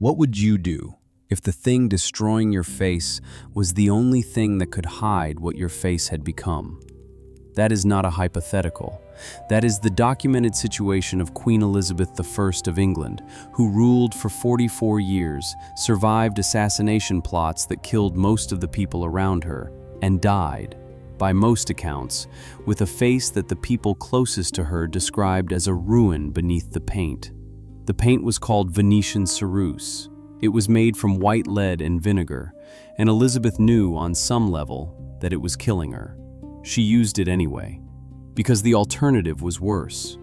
What would you do if the thing destroying your face was the only thing that could hide what your face had become? That is not a hypothetical. That is the documented situation of Queen Elizabeth I of England, who ruled for 44 years, survived assassination plots that killed most of the people around her, and died, by most accounts, with a face that the people closest to her described as a ruin beneath the paint. The paint was called Venetian Ceruse. It was made from white lead and vinegar, and Elizabeth knew on some level that it was killing her. She used it anyway, because the alternative was worse.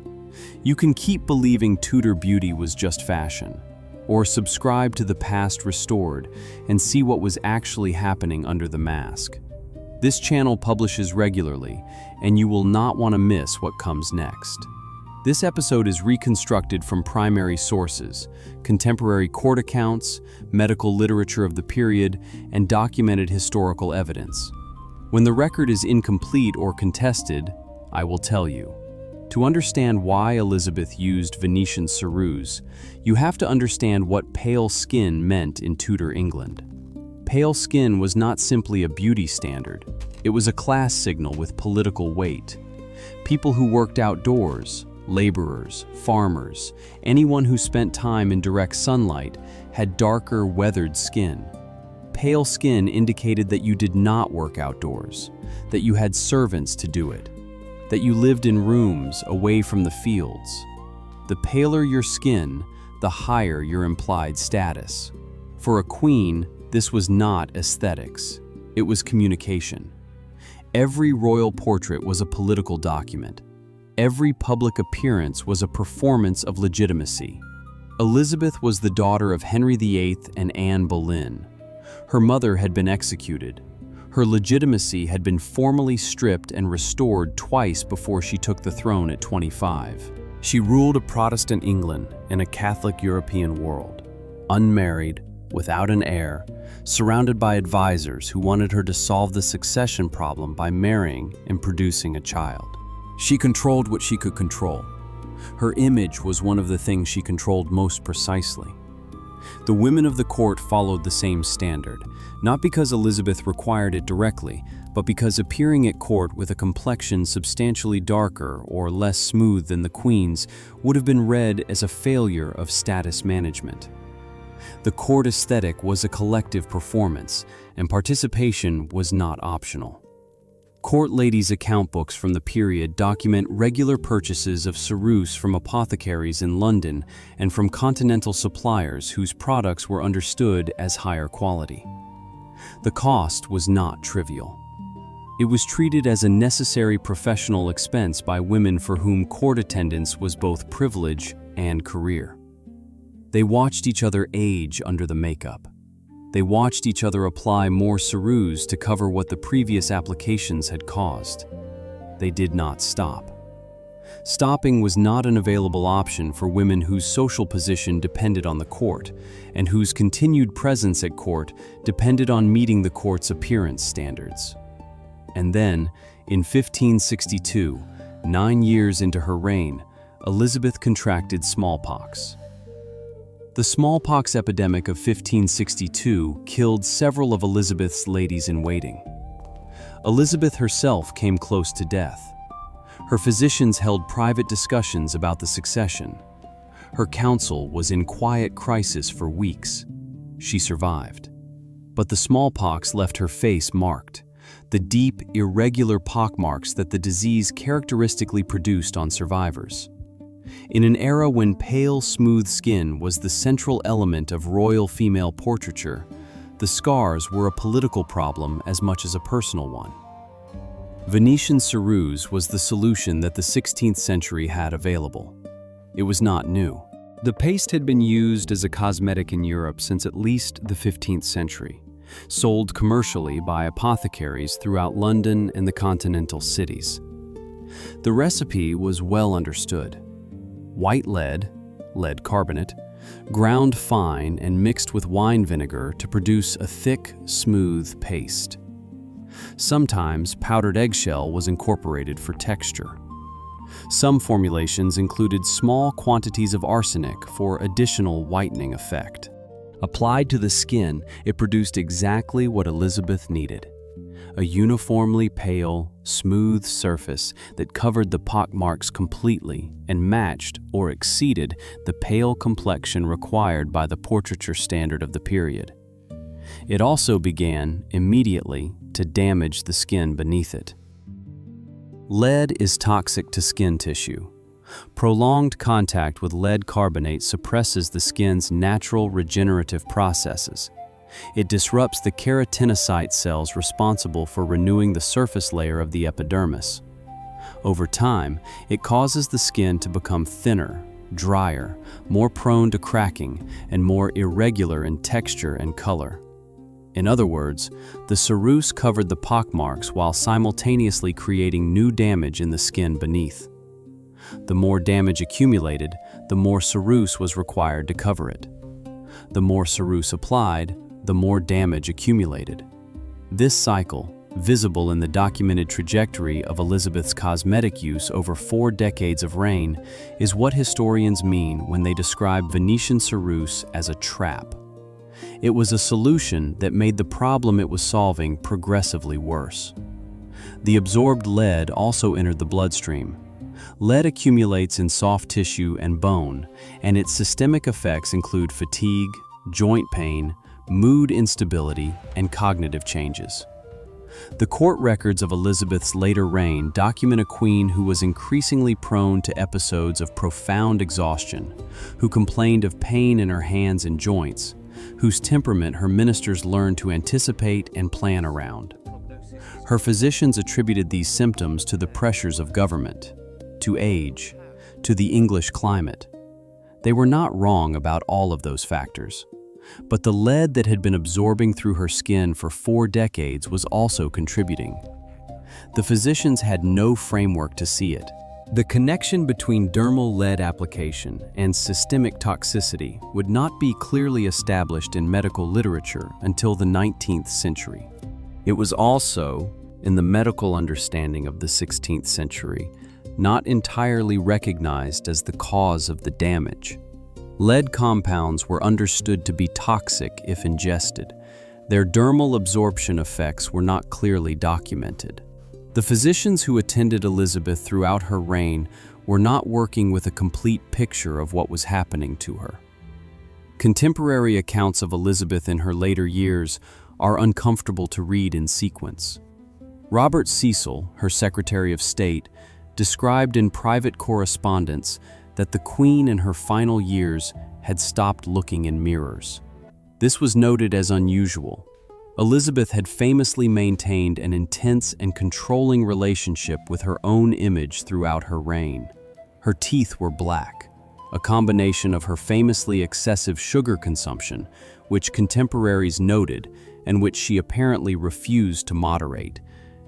You can keep believing Tudor beauty was just fashion, or subscribe to the past restored and see what was actually happening under the mask. This channel publishes regularly, and you will not want to miss what comes next. This episode is reconstructed from primary sources, contemporary court accounts, medical literature of the period, and documented historical evidence. When the record is incomplete or contested, I will tell you. To understand why Elizabeth used Venetian Ceruse, you have to understand what pale skin meant in Tudor England. Pale skin was not simply a beauty standard. It was a class signal with political weight. People who worked outdoors, laborers, farmers, anyone who spent time in direct sunlight had darker, weathered skin. Pale skin indicated that you did not work outdoors, that you had servants to do it, that you lived in rooms away from the fields. The paler your skin, the higher your implied status. For a queen, this was not aesthetics, it was communication. Every royal portrait was a political document. Every public appearance was a performance of legitimacy. Elizabeth was the daughter of Henry VIII and Anne Boleyn. Her mother had been executed. Her legitimacy had been formally stripped and restored twice before she took the throne at 25. She ruled a Protestant England in a Catholic European world, unmarried, without an heir, surrounded by advisors who wanted her to solve the succession problem by marrying and producing a child. She controlled what she could control. Her image was one of the things she controlled most precisely. The women of the court followed the same standard, not because Elizabeth required it directly, but because appearing at court with a complexion substantially darker or less smooth than the queen's would have been read as a failure of status management. The court aesthetic was a collective performance, and participation was not optional. Court ladies' account books from the period document regular purchases of ceruse from apothecaries in London and from continental suppliers whose products were understood as higher quality. The cost was not trivial. It was treated as a necessary professional expense by women for whom court attendance was both privilege and career. They watched each other age under the makeup. They watched each other apply more ceruse to cover what the previous applications had caused. They did not stop. Stopping was not an available option for women whose social position depended on the court, and whose continued presence at court depended on meeting the court's appearance standards. And then, in 1562, 9 years into her reign, Elizabeth contracted smallpox. The smallpox epidemic of 1562 killed several of Elizabeth's ladies-in-waiting. Elizabeth herself came close to death. Her physicians held private discussions about the succession. Her council was in quiet crisis for weeks. She survived. But the smallpox left her face marked, the deep, irregular pockmarks that the disease characteristically produced on survivors. In an era when pale, smooth skin was the central element of royal female portraiture, the scars were a political problem as much as a personal one. Venetian ceruse was the solution that the 16th century had available. It was not new. The paste had been used as a cosmetic in Europe since at least the 15th century, sold commercially by apothecaries throughout London and the continental cities. The recipe was well understood. White lead, lead carbonate, ground fine and mixed with wine vinegar to produce a thick, smooth paste. Sometimes powdered eggshell was incorporated for texture. Some formulations included small quantities of arsenic for additional whitening effect. Applied to the skin, it produced exactly what Elizabeth needed: a uniformly pale, smooth surface that covered the pockmarks completely and matched or exceeded the pale complexion required by the portraiture standard of the period. It also began, immediately, to damage the skin beneath it. Lead is toxic to skin tissue. Prolonged contact with lead carbonate suppresses the skin's natural regenerative processes. It disrupts the keratinocyte cells responsible for renewing the surface layer of the epidermis. Over time, it causes the skin to become thinner, drier, more prone to cracking, and more irregular in texture and color. In other words, the ceruse covered the pockmarks while simultaneously creating new damage in the skin beneath. The more damage accumulated, the more ceruse was required to cover it. The more ceruse applied, the more damage accumulated. This cycle, visible in the documented trajectory of Elizabeth's cosmetic use over 4 decades of reign, is what historians mean when they describe Venetian Ceruse as a trap. It was a solution that made the problem it was solving progressively worse. The absorbed lead also entered the bloodstream. Lead accumulates in soft tissue and bone, and its systemic effects include fatigue, joint pain, mood instability, and cognitive changes. The court records of Elizabeth's later reign document a queen who was increasingly prone to episodes of profound exhaustion, who complained of pain in her hands and joints, whose temperament her ministers learned to anticipate and plan around. Her physicians attributed these symptoms to the pressures of government, to age, to the English climate. They were not wrong about all of those factors, but the lead that had been absorbing through her skin for 4 decades was also contributing. The physicians had no framework to see it. The connection between dermal lead application and systemic toxicity would not be clearly established in medical literature until the 19th century. It was also, in the medical understanding of the 16th century, not entirely recognized as the cause of the damage. Lead compounds were understood to be toxic if ingested. Their dermal absorption effects were not clearly documented. The physicians who attended Elizabeth throughout her reign were not working with a complete picture of what was happening to her. Contemporary accounts of Elizabeth in her later years are uncomfortable to read in sequence. Robert Cecil, her Secretary of State, described in private correspondence that the Queen in her final years had stopped looking in mirrors. This was noted as unusual. Elizabeth had famously maintained an intense and controlling relationship with her own image throughout her reign. Her teeth were black, a combination of her famously excessive sugar consumption, which contemporaries noted and which she apparently refused to moderate,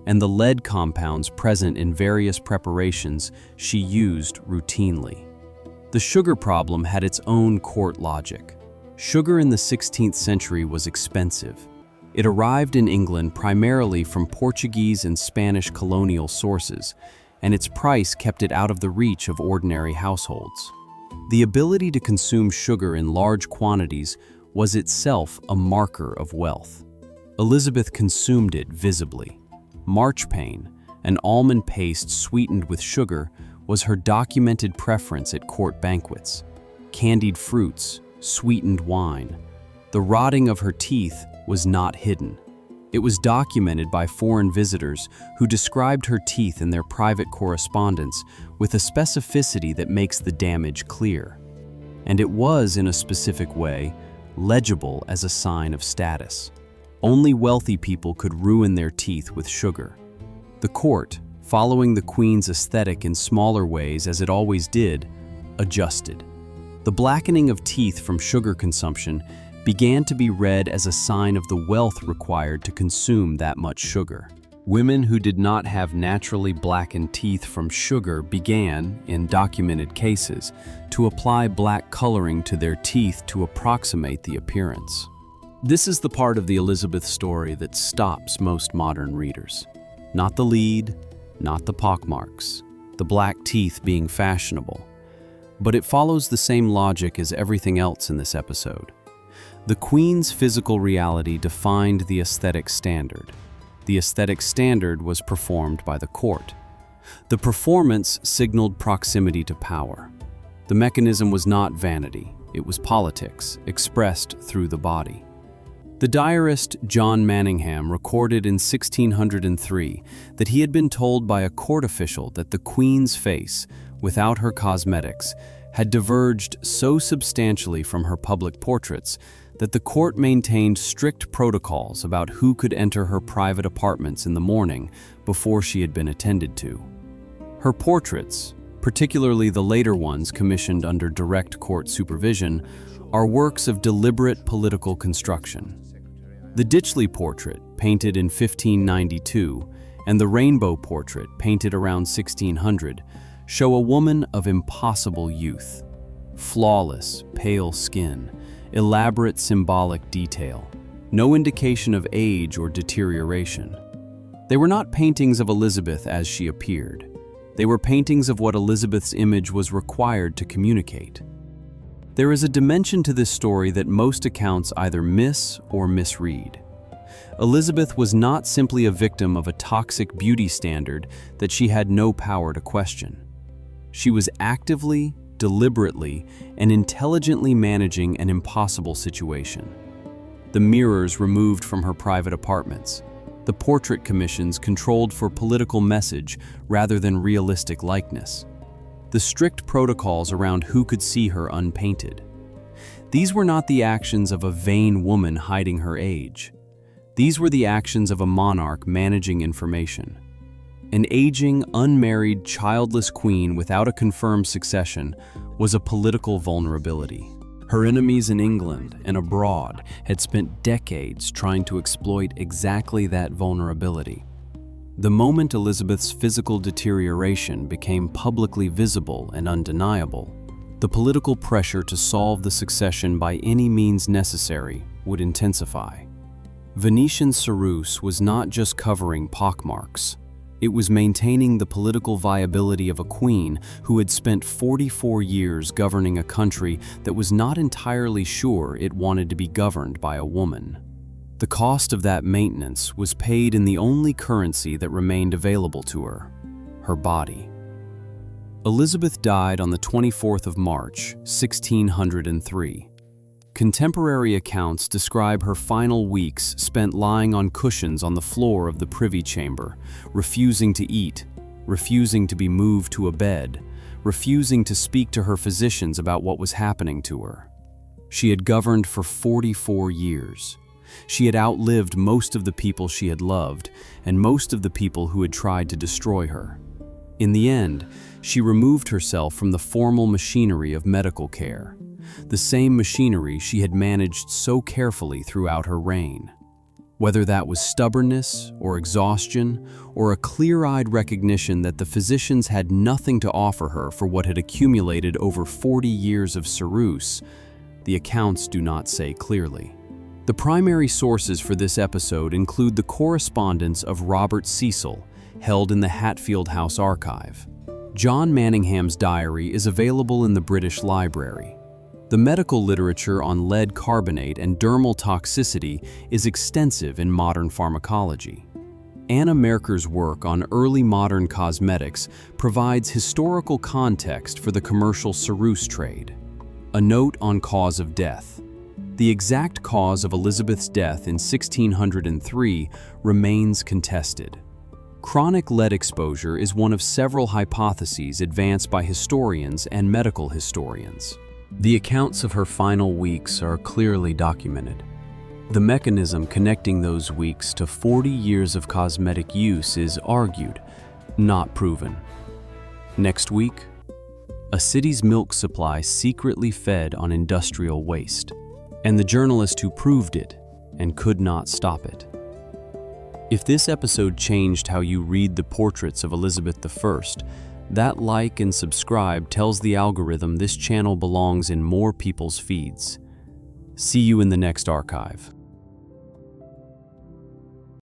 and the lead compounds present in various preparations she used routinely. The sugar problem had its own court logic. Sugar in the 16th century was expensive. It arrived in England primarily from Portuguese and Spanish colonial sources, and its price kept it out of the reach of ordinary households. The ability to consume sugar in large quantities was itself a marker of wealth. Elizabeth consumed it visibly. Marchpane, an almond paste sweetened with sugar, was her documented preference at court banquets. Candied fruits, sweetened wine. The rotting of her teeth was not hidden. It was documented by foreign visitors who described her teeth in their private correspondence with a specificity that makes the damage clear. And it was, in a specific way, legible as a sign of status. Only wealthy people could ruin their teeth with sugar. The court, following the Queen's aesthetic in smaller ways as it always did, adjusted. The blackening of teeth from sugar consumption began to be read as a sign of the wealth required to consume that much sugar. Women who did not have naturally blackened teeth from sugar began, in documented cases, to apply black coloring to their teeth to approximate the appearance. This is the part of the Elizabeth story that stops most modern readers. Not the lead, not the pockmarks, the black teeth being fashionable. But it follows the same logic as everything else in this episode. The Queen's physical reality defined the aesthetic standard. The aesthetic standard was performed by the court. The performance signaled proximity to power. The mechanism was not vanity, it was politics, expressed through the body. The diarist John Manningham recorded in 1603 that he had been told by a court official that the Queen's face, without her cosmetics, had diverged so substantially from her public portraits that the court maintained strict protocols about who could enter her private apartments in the morning before she had been attended to. Her portraits, particularly the later ones commissioned under direct court supervision, are works of deliberate political construction. The Ditchley portrait, painted in 1592, and the Rainbow portrait, painted around 1600, show a woman of impossible youth. Flawless, pale skin, elaborate symbolic detail, no indication of age or deterioration. They were not paintings of Elizabeth as she appeared. They were paintings of what Elizabeth's image was required to communicate. There is a dimension to this story that most accounts either miss or misread. Elizabeth was not simply a victim of a toxic beauty standard that she had no power to question. She was actively, deliberately, and intelligently managing an impossible situation. The mirrors removed from her private apartments, the portrait commissions controlled for political message rather than realistic likeness, the strict protocols around who could see her unpainted. These were not the actions of a vain woman hiding her age. These were the actions of a monarch managing information. An aging, unmarried, childless queen without a confirmed succession was a political vulnerability. Her enemies in England and abroad had spent decades trying to exploit exactly that vulnerability. The moment Elizabeth's physical deterioration became publicly visible and undeniable, the political pressure to solve the succession by any means necessary would intensify. Venetian Ceruse was not just covering pockmarks. It was maintaining the political viability of a queen who had spent 44 years governing a country that was not entirely sure it wanted to be governed by a woman. The cost of that maintenance was paid in the only currency that remained available to her, her body. Elizabeth died on the 24th of March, 1603. Contemporary accounts describe her final weeks spent lying on cushions on the floor of the Privy Chamber, refusing to eat, refusing to be moved to a bed, refusing to speak to her physicians about what was happening to her. She had governed for 44 years. She had outlived most of the people she had loved and most of the people who had tried to destroy her. In the end, she removed herself from the formal machinery of medical care, the same machinery she had managed so carefully throughout her reign. Whether that was stubbornness or exhaustion or a clear-eyed recognition that the physicians had nothing to offer her for what had accumulated over 40 years of Ceruse, the accounts do not say clearly. The primary sources for this episode include the correspondence of Robert Cecil, held in the Hatfield House archive. John Manningham's diary is available in the British Library. The medical literature on lead carbonate and dermal toxicity is extensive in modern pharmacology. Anna Merker's work on early modern cosmetics provides historical context for the commercial Ceruse trade. A note on cause of death. The exact cause of Elizabeth's death in 1603 remains contested. Chronic lead exposure is one of several hypotheses advanced by historians and medical historians. The accounts of her final weeks are clearly documented. The mechanism connecting those weeks to 40 years of cosmetic use is argued, not proven. Next week, a city's milk supply secretly fed on industrial waste, and the journalist who proved it and could not stop it. If this episode changed how you read the portraits of Elizabeth I, that like and subscribe tells the algorithm this channel belongs in more people's feeds. See you in the next archive.